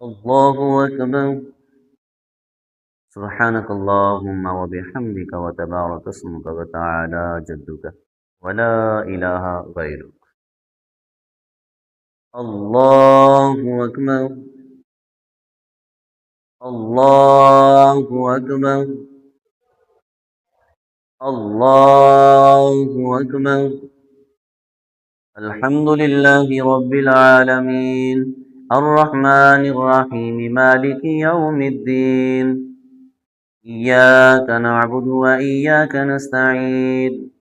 الله أكبر. سبحانك اللهم وبحمدك وتبارك اسمك وتعالى جدك ولا إله غيرك. الله أكبر. الله أكبر. الله أكبر. الحمد لله رب العالمين الرحمن الرحيم مالك يوم الدين إياك نعبد وإياك نستعين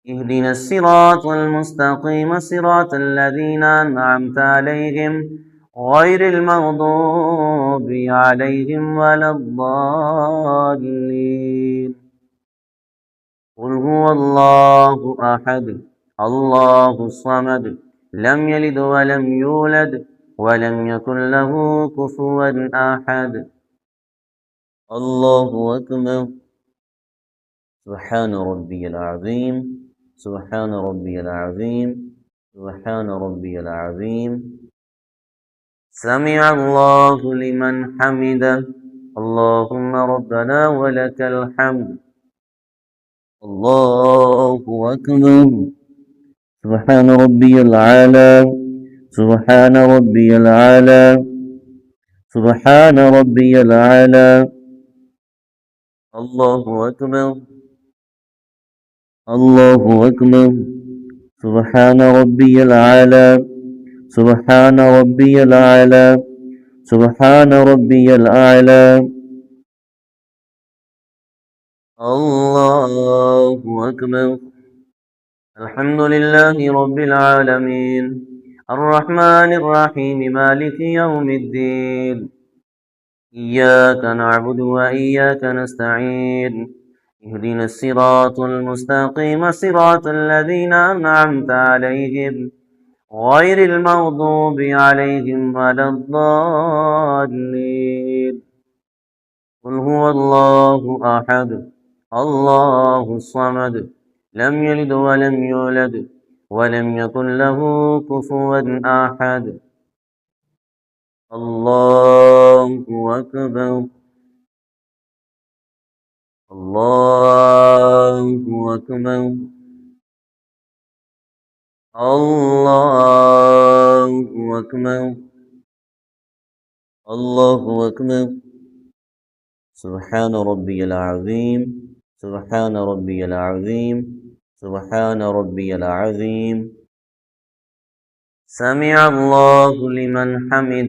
اهدنا الصراط المستقيم صراط الذين أنعمت عليهم غير المغضوب عليهم ولا الضالين. قل هو الله أحد الله الصمد لم يلد ولم يولد ولم يكن له كفوا أحد. الله أكبر. سبحان ربي العظيم. سبحان ربي العظيم. سبحان ربي العظيم. سمع الله لمن حمده. اللهم ربنا ولك الحمد. الله أكبر. سبحان ربي العالى. سبحان ربي العالى. سبحان ربي العالى. الله أكبر. الله أكبر. سبحان ربي العالى. سبحان ربي العالى. سبحان ربي الأعلى. الله أكبر. الحمد لله رب العالمين الرحمن الرحيم مالك يوم الدين إياك نعبد وإياك نستعين اهدنا الصراط المستقيم صراط الذين أنعمت عليهم غير المغضوب عليهم ولا الضالين. قل هو الله أحد الله الصمد لم يلد ولم يولد ولم يكن له كفوا أحد. الله أكبر. الله أكبر. الله أكبر. الله أكبر. سبحان ربي العظيم. سبحان ربي العظيم. سبحان ربي العظيم. سمع الله لمن حمده.